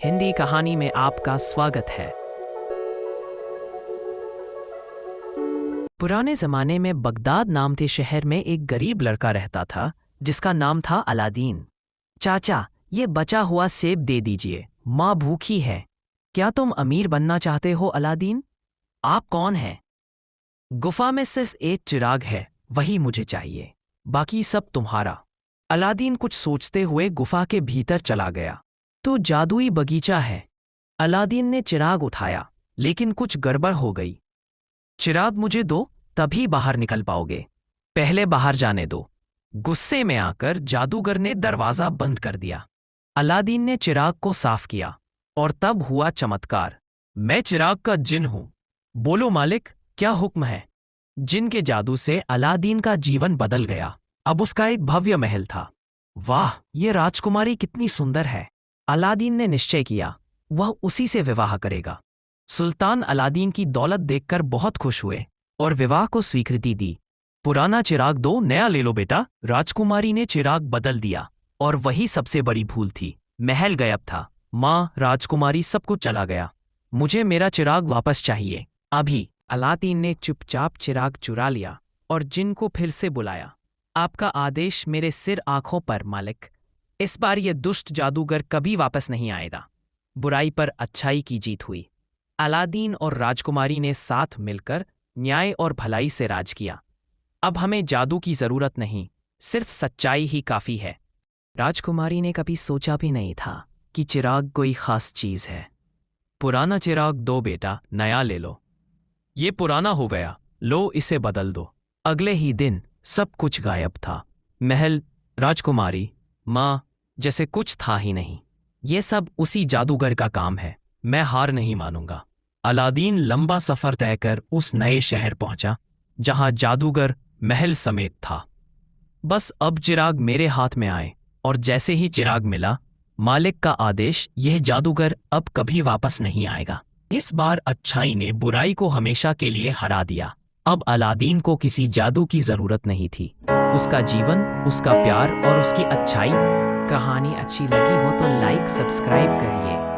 हिंदी कहानी में आपका स्वागत है। पुराने जमाने में बगदाद नाम के शहर में एक गरीब लड़का रहता था जिसका नाम था अलादीन। चाचा, ये बचा हुआ सेब दे दीजिए, माँ भूखी है। क्या तुम अमीर बनना चाहते हो अलादीन? आप कौन हैं? गुफा में सिर्फ एक चिराग है, वही मुझे चाहिए, बाकी सब तुम्हारा। अलादीन कुछ सोचते हुए गुफा के भीतर चला गया। तो जादुई बगीचा है। अलादीन ने चिराग उठाया, लेकिन कुछ गड़बड़ हो गई। चिराग मुझे दो, तभी बाहर निकल पाओगे। पहले बाहर जाने दो। गुस्से में आकर जादूगर ने दरवाजा बंद कर दिया। अलादीन ने चिराग को साफ किया और तब हुआ चमत्कार। मैं चिराग का जिन हूं। बोलो मालिक, क्या हुक्म है? जिन के जादू से अलादीन का जीवन बदल गया। अब उसका एक भव्य महल था। वाह, ये राजकुमारी कितनी सुंदर है। अलादीन ने निश्चय किया, वह उसी से विवाह करेगा। सुल्तान अलादीन की दौलत देखकर बहुत खुश हुए और विवाह को स्वीकृति दी। पुराना चिराग दो, नया ले लो बेटा। राजकुमारी ने चिराग बदल दिया और वही सबसे बड़ी भूल थी। महल गायब था, माँ, राजकुमारी, सब कुछ चला गया। मुझे मेरा चिराग वापस चाहिए, अभी। अलादीन ने चुपचाप चिराग चुरा लिया और जिन को फिर से बुलाया। आपका आदेश मेरे सिर आंखों पर मालिक। इस बार यह दुष्ट जादूगर कभी वापस नहीं आएगा। बुराई पर अच्छाई की जीत हुई। अलादीन और राजकुमारी ने साथ मिलकर न्याय और भलाई से राज किया। अब हमें जादू की जरूरत नहीं, सिर्फ सच्चाई ही काफी है। राजकुमारी ने कभी सोचा भी नहीं था कि चिराग कोई खास चीज है। पुराना चिराग दो बेटा, नया ले लो। ये पुराना हो गया, लो इसे बदल दो। अगले ही दिन सब कुछ गायब था। महल, राजकुमारी, माँ, जैसे कुछ था ही नहीं। ये सब उसी जादूगर का काम है। मैं हार नहीं मानूंगा। अलादीन लंबा सफर तय कर उस नए शहर पहुंचा जहां जादूगर महल समेत था। बस अब चिराग मेरे हाथ में आए। और जैसे ही चिराग मिला, मालिक का आदेश, यह जादूगर अब कभी वापस नहीं आएगा। इस बार अच्छाई ने बुराई को हमेशा के लिए हरा दिया। अब अलादीन को किसी जादू की जरूरत नहीं थी। उसका जीवन, उसका प्यार और उसकी अच्छाई। कहानी अच्छी लगी हो तो लाइक, सब्सक्राइब करिए।